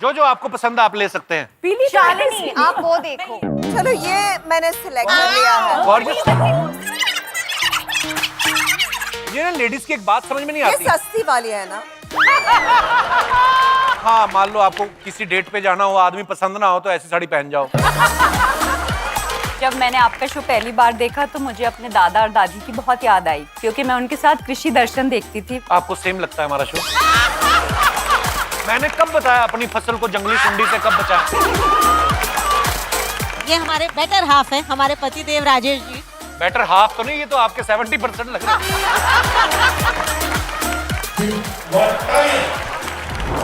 जो जो आपको पसंद है आप ले सकते हैं। पीली शालिनी आप वो देखो। चलो ये मैंने सिलेक्ट कर लिया है। गॉर्जियस। ये ना लेडीज की एक बात समझ में नहीं ये आती। सस्ती वाली है ना। हाँ, मान लो आपको किसी डेट पे जाना हो, आदमी पसंद ना हो तो ऐसी साड़ी पहन जाओ। जब मैंने आपका शो पहली बार देखा तो मुझे अपने दादा और दादी की बहुत याद आई, क्योंकि मैं उनके साथ कृषि दर्शन देखती थी। आपको सेम लगता है हमारा शो? मैंने कब बताया अपनी फसल को जंगली सुंडी से कब बचाएं? ये हमारे बेटर हाफ है, हमारे पतिदेव राजेश जी। बेटर हाफ तो नहीं, ये तो आपके 70% लग रहे हैं।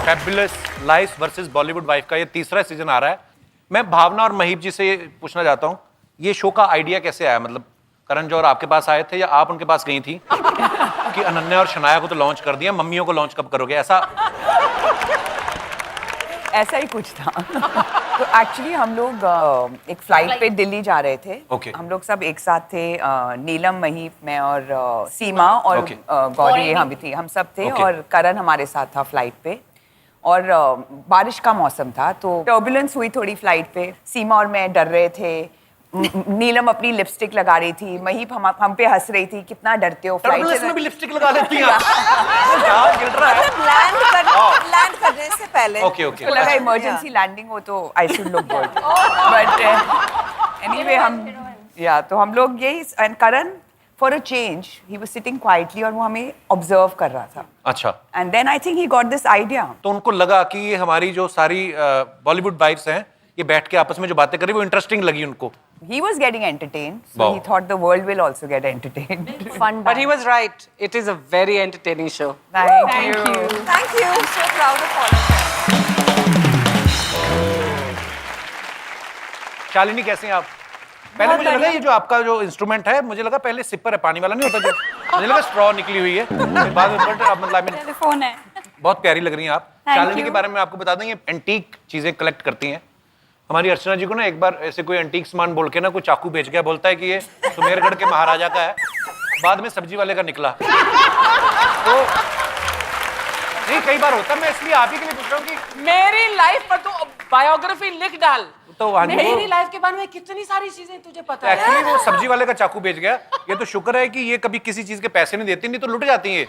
Fabulous life versus Bollywood wife का ये तीसरा सीजन आ रहा है। मैं भावना और महीप जी से पूछना चाहता हूँ, ये शो का आइडिया कैसे आया? मतलब करण जौहर आपके पास आए थे या आप उनके पास गई थी कि अनन्या और शनाया को तो लॉन्च कर दिया, मम्मियों को लॉन्च कब करोगे? ऐसा ही कुछ था। तो एक्चुअली हम लोग एक फ्लाइट पे दिल्ली जा रहे थे। Okay. हम लोग सब एक साथ थे, नीलम, महीप, मैं और सीमा और Okay. गौरी यहाँ भी थी, हम सब थे। Okay. और करण हमारे साथ था फ्लाइट पे, और बारिश का मौसम था तो टर्बुलेंस हुई थोड़ी फ्लाइट पे। सीमा और मैं डर रहे थे, नीलम अपनी लिपस्टिक लगा रही थी, महीप हम पे हंस रही थी, कितना डरते हो फ्लाइट टर्बुलेंस से। में भी लिपस्टिक लगा लेती हैं आप? जहाज गिर रहा है। लैंड करने से पहले। Okay okay. तो लगा इमरजेंसी लैंडिंग हो तो I should look good, but anyway तो हम लोग यही, and Karan for a change he was sitting quietly और वो हमें ऑब्जर्व कर रहा था। अच्छा, and then I think he got this idea. तो उनको लगा कि ये हमारी जो सारी बॉलीवुड वाइफ्स हैं, ये बैठ के आपस में जो बातें कर रही वो इंटरेस्टिंग लगी उनको। He was getting entertained, so Wow. he thought the world will also get entertained. Fun. But he was right. It is a very entertaining show. Thank you. Thank you. I'm so proud of all of you. Shalini कैसे हैं आप? पहले मुझे लगा ये जो आपका जो इंस्ट्रूमेंट है, मुझे लगा पहले सिपर है, पानी वाला नहीं होता जो, मुझे लगा स्ट्रॉ निकली हुई है, फिर बाद में मतलब टेलीफोन है। बहुत प्यारी लग रही हैं आप। Thank Shalini you. के बारे में आपको बता दें, ये एंटीक चीजें कलेक्ट करती हैं। हमारी अर्चना जी को ना एक बार ऐसे कोई एंटीक सामान बोल के ना कोई चाकू बेच गया, बोलता है कि ये सुमेरगढ़ के महाराजा का है, बाद में सब्जी वाले का निकला। तो नहीं, कई बार होता है, मैं इसलिए आप ही के लिए पूछ रहा हूँ कि मेरी लाइफ पर तो बायोग्राफी लिख डाल। तो वहाँ जी मेरी लाइफ के बारे में कितनी सारी चीजें तुझे पता है। एक्चुअली वो सब्जी वाले का चाकू बेच गया। ये तो शुक्र है कि ये कभी किसी चीज के पैसे नहीं देती, नहीं तो लुट जाती है।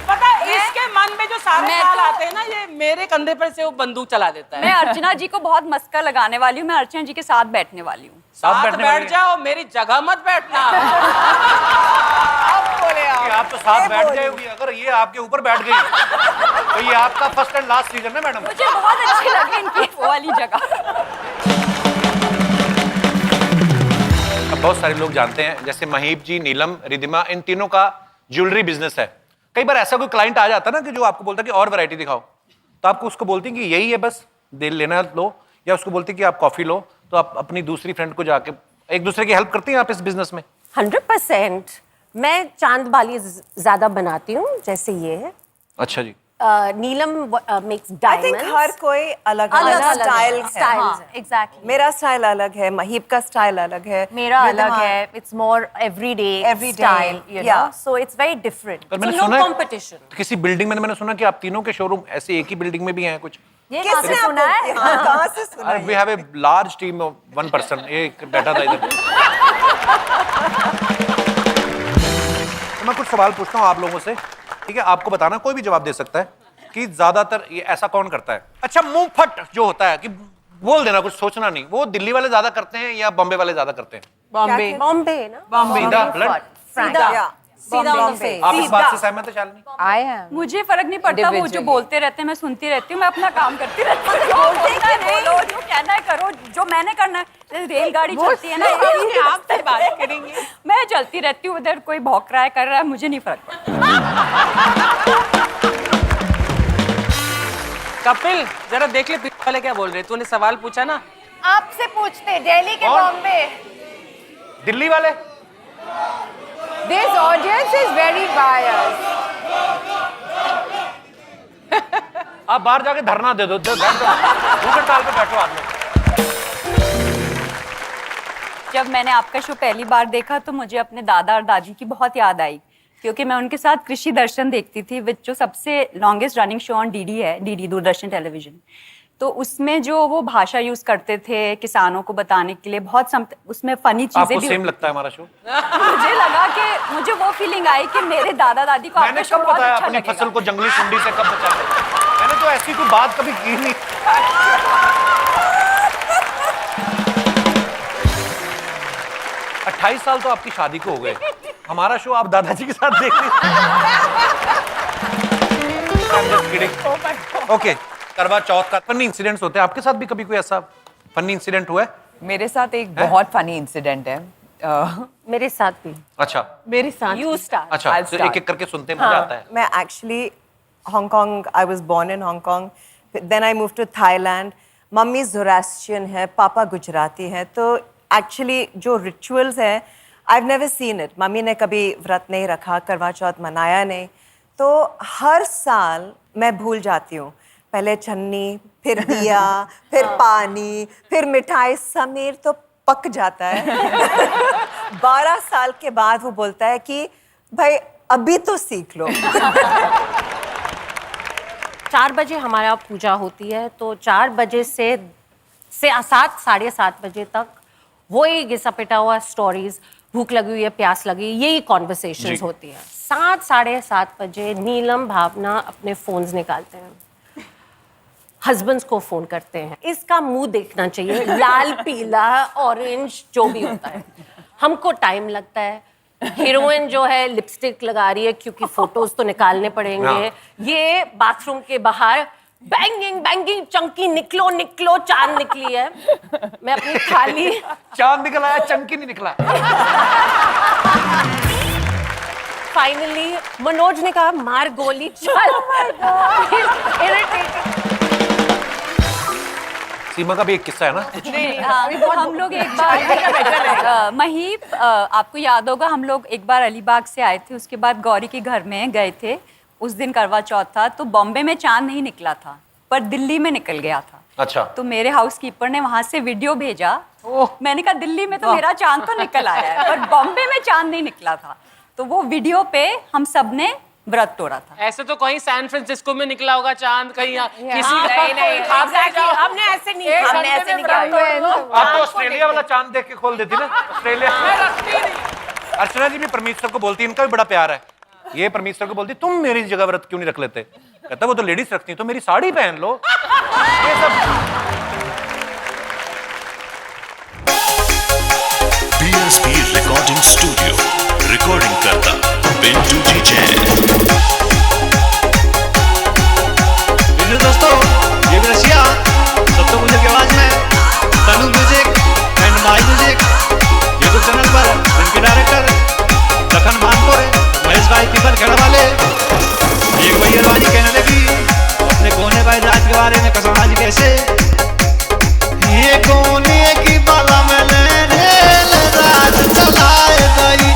पता है इसके मन में जो सारे ख्याल आते हैं ना, ये मेरे कंधे पर से वो बंदूक चला देता है। मैं अर्चना जी को बहुत मस्का लगाने वाली हूँ, मैं अर्चना जी के साथ बैठने वाली हूँ। साथ बैठने वाली बैठ जाओ, मेरी जगह मत बैठना। अब बोले आप तो साथ बैठ जाओगी, अगर ये आपके ऊपर बैठ गई तो ये आपका फर्स्ट एंड लास्ट सीजन है मैडम। मुझे बहुत अच्छी लगी इनकी वो वाली जगह। अब बहुत सारे लोग जानते हैं, जैसे महीप जी, नीलम, रिदिमा, इन तीनों का ज्वेलरी बिजनेस है। कई बार ऐसा कोई क्लाइंट आ जाता है ना कि जो आपको बोलता है कि और वैरायटी दिखाओ, तो आपको उसको बोलती हैं कि यही है बस, दे लेना लो, या उसको बोलती हैं कि आप कॉफी लो, तो आप अपनी दूसरी फ्रेंड को जाके एक दूसरे की हेल्प करती हैं आप इस बिजनेस में? 100%। मैं चांद बाली ज्यादा बनाती हूँ, जैसे ये है। अच्छा जी। नीलम मेक्स आई थिंक डायमंड्स। हर कोई अलग स्टाइल है। Exactly. मेरा स्टाइल अलग है, महीप का स्टाइल अलग है, मेरा अलग है. It's more everyday style, you know. So it's very different. पर मैंने no सुना है competition. किसी बिल्डिंग में, मैंने सुना कि आप तीनों के शोरूम ऐसे एक ही बिल्डिंग में भी हैं कुछ। ये कहाँ से किसने सुना है? आपको कहाँ से सुना? We have a large team of 1 person, एक बैठा था इधर। तो मैं कुछ सवाल पूछता हूँ आप लोगों से, ठीक है? आपको बताना, कोई भी जवाब दे सकता है कि ज्यादातर ये ऐसा कौन करता है। अच्छा, मुंहफट जो होता है कि बोल देना, कुछ सोचना नहीं, वो दिल्ली वाले ज्यादा करते हैं या बॉम्बे वाले ज्यादा करते हैं? बॉम्बे। बॉम्बे है ना। सीधा ब्लड। सीधा सीधा ऑन द फेस। आप इस बात से सहमत है शालिनी? I am. मुझे फर्क नहीं पड़ता, वो जो बोलते रहते हैं मैं सुनती रहती हूँ, मैं अपना काम करती रहती हूँ। जो बोलना है बोलो, जो कहना है करो, जो मैंने करना है। रेलगाड़ी चलती है ना, आप से बात करेंगे। मैं चलती रहती हूँ, उधर कोई भौंक रहा है, कर रहा है, मुझे नहीं फर्क पड़ता। कपिल जरा देख ले पीछे वाले क्या बोल रहे हैं। तूने सवाल पूछा ना। आपसे पूछते दिल्ली के और? बॉम्बे. दिल्ली वाले? This audience is very biased. आप बाहर जाके धरना दे दो, बैठ जाओ, दूसरे टाल पे बैठो आप लोग। जब मैंने आपका शो पहली बार देखा तो मुझे अपने दादा और दादी की बहुत याद आई, क्योंकि मैं उनके साथ कृषि दर्शन देखती थी, विच जो सबसे longest running show on DD है, डीडी दूरदर्शन टेलीविजन। तो उसमें जो वो भाषा यूज करते थे किसानों को बताने के लिए, बहुत उसमें फनी चीजें आपको भी सेम लगता है हमारा शो? मुझे लगा कि मुझे वो फीलिंग आई कि मेरे दादा दादी को मैंने आपका शो कब बहुत बताया अच्छा अपनी लगेगा। फसल को जंगली सुंडी से कब बचाना? मैंने तो ऐसी कोई बात कभी की नहीं। 28 साल तो आपकी शादी को हो गए, हमारा शो आप दादाजी के साथ देख रही। ओके, करवा चौथ का फनी इंसिडेंट्स होते हैं, आपके साथ भी कभी कोई ऐसा फनी इंसिडेंट हुआ है? मेरे साथ एक बहुत फनी इंसिडेंट है। मेरे साथ भी। अच्छा मेरे साथ यू स्टार्ट। अच्छा, I'll तो start. एक एक करके सुनते हैं, मजा आता है। मैं actually Hong Kong, I was born in Hong Kong, then I move to Thailand. Mummy Zoroastrian है, पापा गुजराती है, तो एक्चुअली जो रिचुअल्स हैं I have never seen it. Mummy ने कभी व्रत नहीं रखा, करवा चौथ मनाया नहीं, तो हर साल मैं भूल जाती हूँ। पहले छन्नी, फिर दिया, फिर पानी, फिर मिठाई, समीर तो पक जाता है। 12 साल के बाद वो बोलता है कि भाई अभी तो सीख लो। 4 बजे हमारा पूजा होती है, तो 4 बजे से 7 साढ़े 7 बजे तक वही घिसा पिटा हुआ स्टोरीज, भूख लगी हुई है, प्यास लगी, यही कॉन्वर्सेशंस होती है। 7 साढ़े 7 बजे नीलम भावना अपने फोन्स निकालते हैं, हस्बैंड्स को फोन करते हैं, इसका मुंह देखना चाहिए, लाल पीला ऑरेंज जो भी होता है। हमको टाइम लगता है, हीरोइन जो है लिपस्टिक लगा रही है क्योंकि फोटोज तो निकालने पड़ेंगे, ये बाथरूम के बाहर बैंगिंग बैंगिंग, चंकी निकलो निकलो, चांद निकली है। मैं अपनी थाली, चांद निकला है, चंकी नहीं निकला। फाइनली मनोज ने कहा मार गोली, चल। Irritating. सीमा का भी एक किस्सा है ना? तो हम लोग एक बार महीप, आपको याद होगा, हम लोग एक बार अलीबाग से आए थे, उसके बाद गौरी के घर में गए थे। उस दिन करवा चौथ था, तो बॉम्बे में चांद नहीं निकला था, पर दिल्ली में निकल गया था। अच्छा, तो मेरे हाउसकीपर ने वहां से वीडियो भेजा। मैंने कहा दिल्ली में तो मेरा चांद तो निकल आया है, पर बॉम्बे में चांद नहीं निकला था। तो वो वीडियो पे हम सब ने व्रत तोड़ा था। ऐसे तो कहीं सैन फ्रांसिस्को में निकला होगा चांद, कहीं किसी नहीं, हमने ऐसे नहीं किया। हमने ऐसे नहीं किया। आप तो ऑस्ट्रेलिया वाला चांद देख के खोल देती ना, ऑस्ट्रेलिया। अर्चना जी भी परमेश्वर को बोलती, इनका भी बड़ा प्यार है। ये परमेश्वर को बोलती, तुम मेरी जगह व्रत क्यों नहीं रख लेते? कहता वो तो लेडीज रखती, तो मेरी साड़ी पहन लो। ये सब PSP रिकॉर्डिंग स्टूडियो, रिकॉर्डिंग करता पिंटू जी जैन। दोस्तों, ये भी रशिया सबसे मुझे की आवाज में Tanu music and my music YouTube channel पर इनके डायरेक्टर लखन मानपुर, महेश भाई पीपल खेड़ा वाले। एक भाई अलवानी कहने लगी अपने कोने भाई राज के बारे में, कसौड़ा जी कैसे ये कोने की बाला में रेल राज चलाए गई।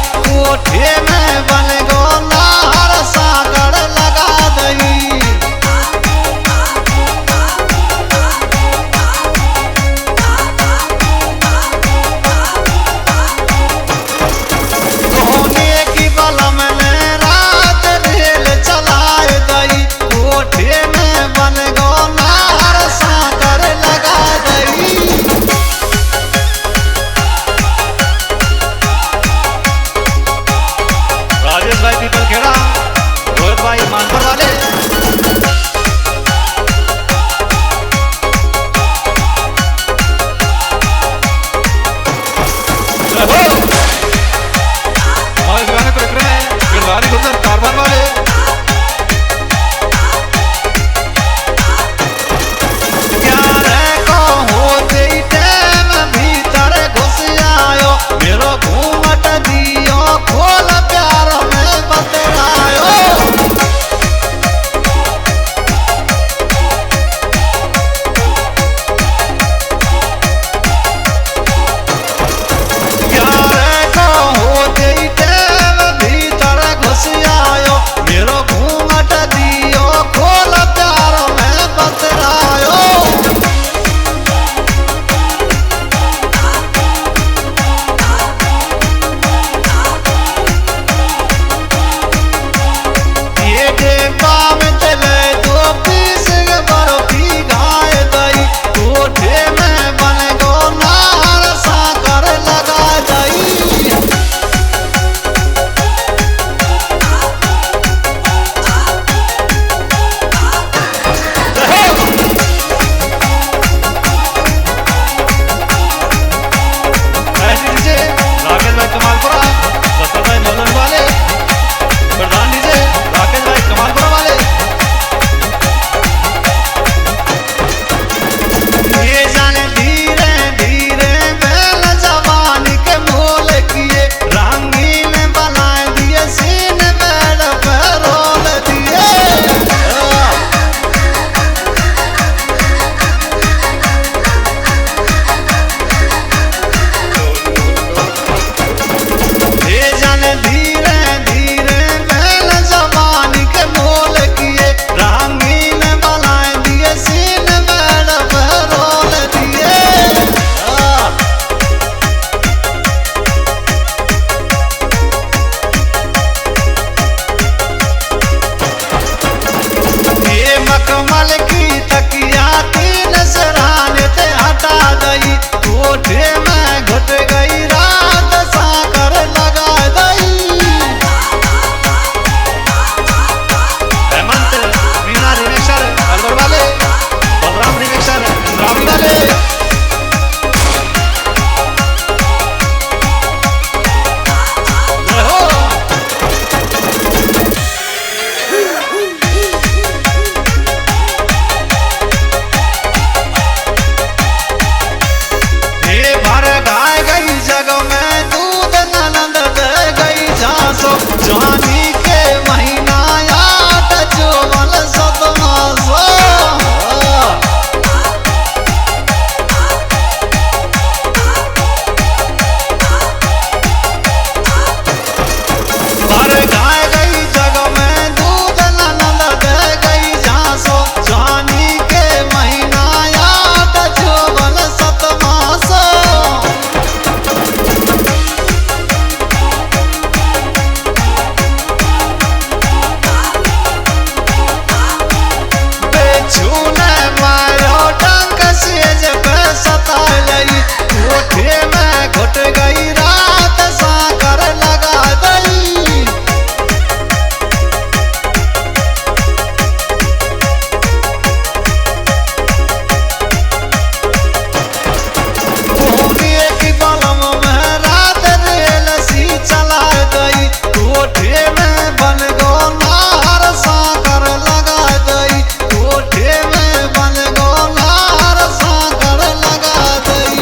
कोठे में बन गो नार साकर लगा दई कोठे में बन गो नार साकर लगा दई।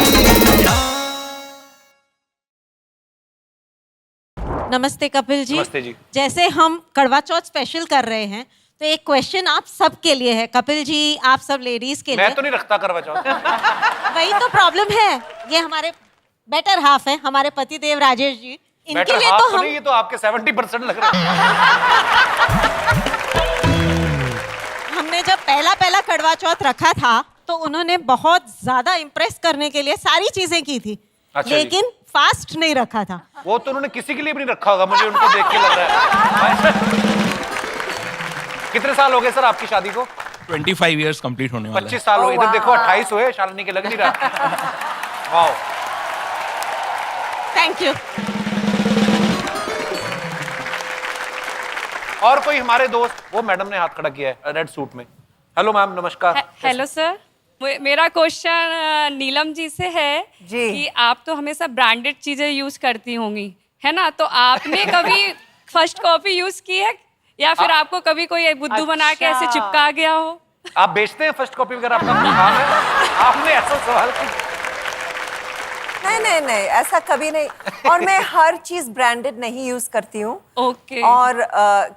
नमस्ते कपिल जी। नमस्ते जी। जैसे हम करवा चौथ स्पेशल कर रहे हैं तो एक क्वेश्चन आप सब के लिए है कपिल जी, आप सब लेडीज के लिए। मैं तो नहीं रखता करवा चौथ। वही तो प्रॉब्लम है, ये हमारे बेटर हाफ है, हमारे पति देव राजेश जी, इनके बेटर लिए हाफ तो तो हम नहीं, ये तो आपके 70% लग रहे हैं। हमने जब पहला करवा चौथ रखा था तो उन्होंने बहुत ज्यादा इम्प्रेस करने के लिए सारी चीजें की थी, अच्छा जी। लेकिन फास्ट नहीं रखा था। वो तो उन्होंने किसी के लिए भी नहीं रखा होगा, मुझे उनको देख के लग रहा है। कितने साल हो गए सर आपकी शादी को? 25 इयर्स कंप्लीट होने वाला 25 साल हो गए। इधर देखो 28 हुए, शालिनी के लग नहीं रहा। Wow, thank you. और कोई हमारे दोस्त, वो मैडम ने हाथ खड़ा किया है रेड सूट में। हेलो मैम, नमस्कार। हेलो सर, मेरा क्वेश्चन नीलम जी से है जी। कि आप तो हमेशा ब्रांडेड चीजें यूज करती होंगी, है ना? तो आपने कभी फर्स्ट कॉपी यूज की है या फिर आपको कभी कोई बुद्धू बना के ऐसे चिपका गया हो? आप बेचते हैं फर्स्ट कॉपी वगैरह, आपका कोई काम है? आपने ऐसा सवाल किया? नहीं, ऐसा कभी नहीं। और मैं हर चीज ब्रांडेड नहीं यूज करती हूँ। ओके। और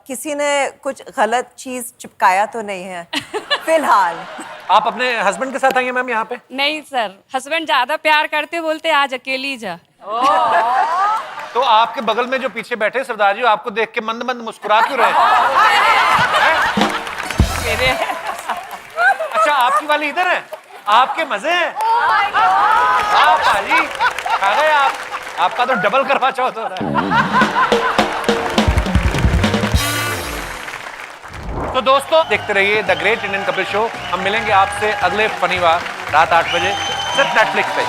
किसी ने कुछ गलत चीज चिपकाया तो नहीं है फिलहाल। आप अपने हस्बैंड के साथ आई हैं मैम यहाँ पे? नहीं सर, हस्बैंड ज्यादा प्यार करते, बोलते आज अकेली जा। तो आपके बगल में जो पीछे बैठे सरदार जी, आपको देख के मंद मंद मुस्कुरा क्यों रहे हैं? अच्छा, आपकी वाली इधर है, आपके मजे हैं। आप भाजी खा गए आप, आपका तो डबल करवा चौथ हो रहा है। तो दोस्तों, देखते रहिए the great Indian Kapil show. हम मिलेंगे आपसे अगले शनिवार रात 8 बजे सिर्फ नेटफ्लिक्स पे।